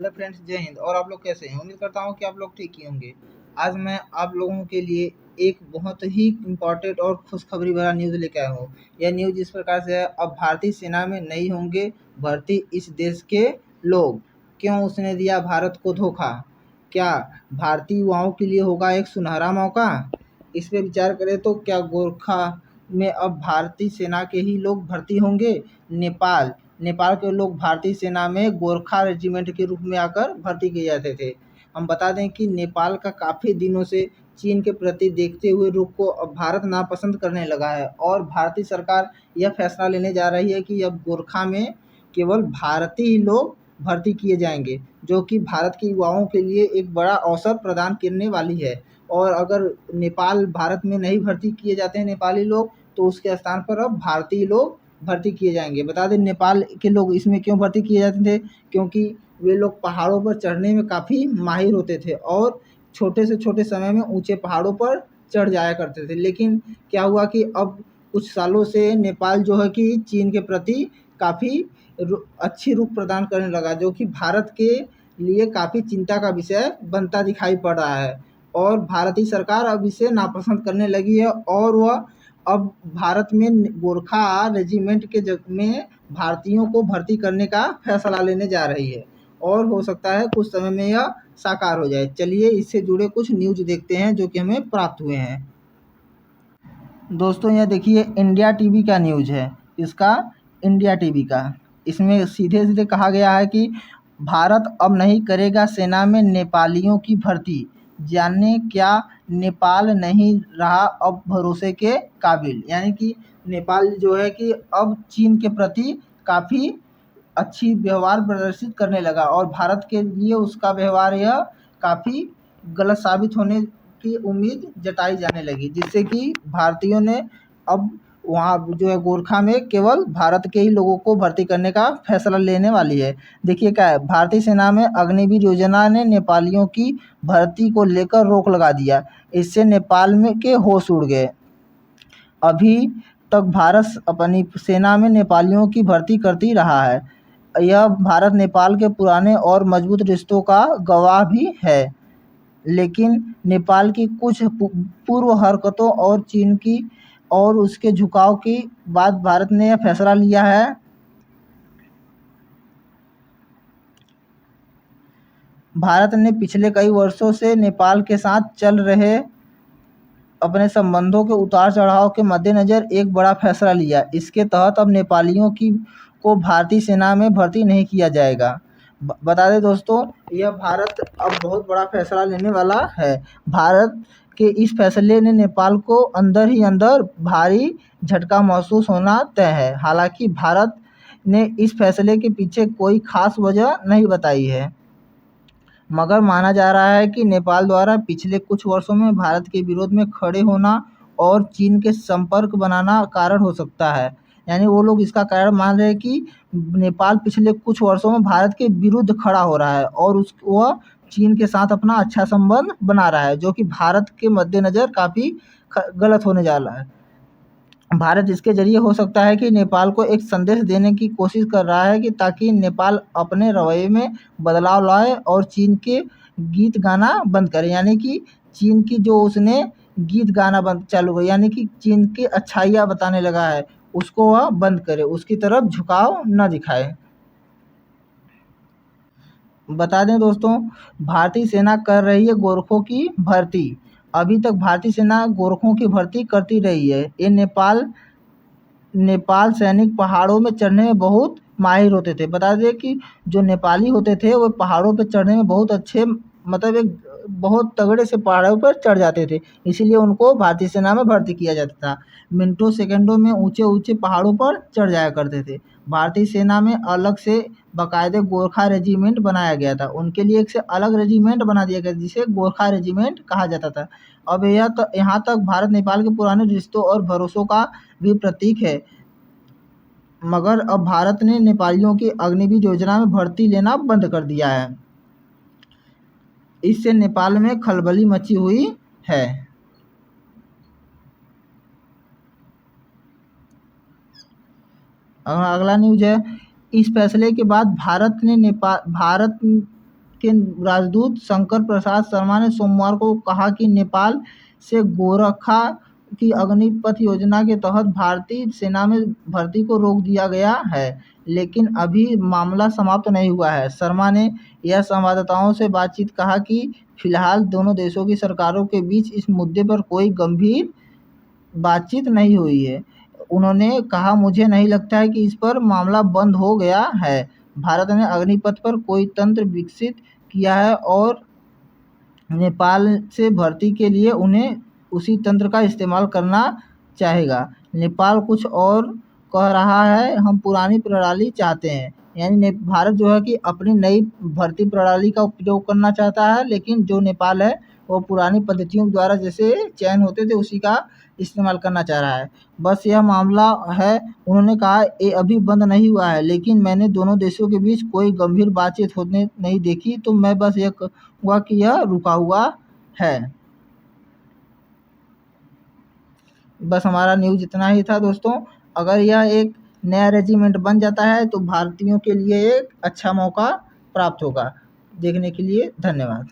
Hello friends, जय हिंद। और आप लोग कैसे हैं? उम्मीद करता हूँ कि आप लोग ठीक ही होंगे। आज मैं आप लोगों के लिए एक बहुत ही इम्पोर्टेंट और खुशखबरी भरा न्यूज़ लेके आया हूँ। यह न्यूज़ इस प्रकार से है, अब भारतीय सेना में नहीं होंगे भर्ती इस देश के लोग। क्यों उसने दिया भारत को धोखा? क्या भारतीय युवाओं के लिए होगा एक सुनहरा मौका? इस पे विचार करें तो क्या गोरखा में अब भारतीय सेना के ही लोग भर्ती होंगे? नेपाल नेपाल के लोग भारतीय सेना में गोरखा रेजिमेंट के रूप में आकर भर्ती किए जाते थे। हम बता दें कि नेपाल का काफ़ी दिनों से चीन के प्रति देखते हुए रुख को अब भारत नापसंद करने लगा है और भारतीय सरकार यह फैसला लेने जा रही है कि अब गोरखा में केवल भारतीय ही लोग भर्ती किए जाएंगे, जो कि भारत के युवाओं के लिए एक बड़ा अवसर प्रदान करने वाली है। और अगर नेपाल भारत में नहीं भर्ती किए जाते हैं नेपाली लोग, तो उसके स्थान पर अब भारतीय लोग भर्ती किए जाएंगे। बता दें नेपाल के लोग इसमें क्यों भर्ती किए जाते थे, क्योंकि वे लोग पहाड़ों पर चढ़ने में काफ़ी माहिर होते थे और छोटे से छोटे समय में ऊंचे पहाड़ों पर चढ़ जाया करते थे। लेकिन क्या हुआ कि अब कुछ सालों से नेपाल जो है कि चीन के प्रति काफ़ी अच्छी रुख प्रदान करने लगा, जो कि भारत के लिए काफ़ी चिंता का विषय बनता दिखाई पड़ रहा है। और भारतीय सरकार अब इसे नापसंद करने लगी है और वह अब भारत में गोरखा रेजिमेंट के में भारतीयों को भर्ती करने का फैसला लेने जा रही है और हो सकता है कुछ समय में यह साकार हो जाए। चलिए इससे जुड़े कुछ न्यूज़ देखते हैं जो कि हमें प्राप्त हुए हैं। दोस्तों, यह देखिए इंडिया टीवी का न्यूज़ है, इसका इंडिया टीवी का। इसमें सीधे सीधे कहा गया है कि भारत अब नहीं करेगा सेना में नेपालियों की भर्ती, जाने क्या नेपाल नहीं रहा अब भरोसे के काबिल। यानी कि नेपाल जो है कि अब चीन के प्रति काफ़ी अच्छी व्यवहार प्रदर्शित करने लगा और भारत के लिए उसका व्यवहार यह काफ़ी गलत साबित होने की उम्मीद जताई जाने लगी, जिससे कि भारतीयों ने अब वहाँ जो है गोरखा में केवल भारत के ही लोगों को भर्ती करने का फैसला लेने वाली है। देखिए क्या है, भारतीय सेना में अग्निवीर योजना ने नेपालियों की भर्ती को लेकर रोक लगा दिया। इससे नेपाल में के होश उड़ गए। अभी तक भारत अपनी सेना में नेपालियों की भर्ती करती रहा है। यह भारत नेपाल के पुराने और मजबूत रिश्तों का गवाह भी है। लेकिन नेपाल की कुछ पूर्व हरकतों और चीन की और उसके झुकाव के बाद भारत ने यह फैसला लिया है। भारत ने पिछले कई वर्षों से नेपाल के साथ चल रहे अपने संबंधों के उतार चढ़ाव के मद्देनज़र एक बड़ा फैसला लिया। इसके तहत अब नेपालियों को भारतीय सेना में भर्ती नहीं किया जाएगा। बता दें दोस्तों, यह भारत अब बहुत बड़ा फैसला लेने वाला है। भारत के इस फैसले ने नेपाल को अंदर ही अंदर भारी झटका महसूस होना तय है। हालांकि भारत ने इस फैसले के पीछे कोई खास वजह नहीं बताई है, मगर माना जा रहा है कि नेपाल द्वारा पिछले कुछ वर्षों में भारत के विरोध में खड़े होना और चीन के संपर्क बनाना कारण हो सकता है। यानी वो लोग इसका कारण मान रहे हैं कि नेपाल पिछले कुछ वर्षों में भारत के विरुद्ध खड़ा हो रहा है और वह चीन के साथ अपना अच्छा संबंध बना रहा है, जो कि भारत के मद्देनज़र काफ़ी गलत होने जा रहा है। भारत इसके जरिए हो सकता है कि नेपाल को एक संदेश देने की कोशिश कर रहा है कि ताकि नेपाल अपने रवैये में बदलाव लाए और चीन के गीत गाना बंद करे। यानी कि चीन की जो उसने गीत गाना बंद चालू कर, यानी कि चीन की अच्छाइयाँ बताने लगा है, उसको वह बंद करे, उसकी तरफ झुकाव न दिखाए। बता दें दोस्तों, भारतीय सेना कर रही है गोरखों की भर्ती। अभी तक भारतीय सेना गोरखों की भर्ती करती रही है। ये नेपाल सैनिक पहाड़ों में चढ़ने में बहुत माहिर होते थे। बता दें कि जो नेपाली होते थे वो पहाड़ों पे चढ़ने में बहुत अच्छे, मतलब एक बहुत तगड़े से पहाड़ों पर चढ़ जाते थे, इसीलिए उनको भारतीय सेना में भर्ती किया जाता था। मिनटों सेकंडों में ऊंचे ऊंचे पहाड़ों पर चढ़ जाया करते थे। भारतीय सेना में अलग से बाकायदे गोरखा रेजिमेंट बनाया गया था, उनके लिए एक से अलग रेजिमेंट बना दिया गया जिसे गोरखा रेजिमेंट कहा जाता था। अब यह तो यहाँ तक भारत नेपाल के पुराने रिश्तों और भरोसों का भी प्रतीक है, मगर अब भारत ने नेपालियों की अग्निवीर योजना में भर्ती लेना बंद कर दिया है। इससे नेपाल में खलबली मची हुई है। अगला न्यूज है, इस फैसले के बाद भारत के राजदूत शंकर प्रसाद शर्मा ने सोमवार को कहा कि नेपाल से गोरखा की अग्निपथ योजना के तहत भारतीय सेना में भर्ती को रोक दिया गया है, लेकिन अभी मामला समाप्त नहीं हुआ है। शर्मा ने यह संवाददाताओं से बातचीत कहा कि फिलहाल दोनों देशों की सरकारों के बीच इस मुद्दे पर कोई गंभीर बातचीत नहीं हुई है। उन्होंने कहा, मुझे नहीं लगता है कि इस पर मामला बंद हो गया है। भारत ने अग्निपथ पर कोई तंत्र विकसित किया है और नेपाल से भर्ती के लिए उन्हें उसी तंत्र का इस्तेमाल करना चाहेगा। नेपाल कुछ और कह रहा है, हम पुरानी प्रणाली चाहते हैं। यानी भारत जो है कि अपनी नई भर्ती प्रणाली का उपयोग करना चाहता है, लेकिन जो नेपाल है वो पुरानी पद्धतियों द्वारा जैसे चयन होते थे उसी का इस्तेमाल करना चाह रहा है। बस यह मामला है। उन्होंने कहा, ये अभी बंद नहीं हुआ है, लेकिन मैंने दोनों देशों के बीच कोई गंभीर बातचीत होने नहीं देखी, तो मैं बस यह कहूँगा कि यह रुका हुआ है। बस हमारा न्यूज़ इतना ही था दोस्तों। अगर यह एक नया रेजिमेंट बन जाता है तो भारतीयों के लिए एक अच्छा मौका प्राप्त होगा। देखने के लिए धन्यवाद।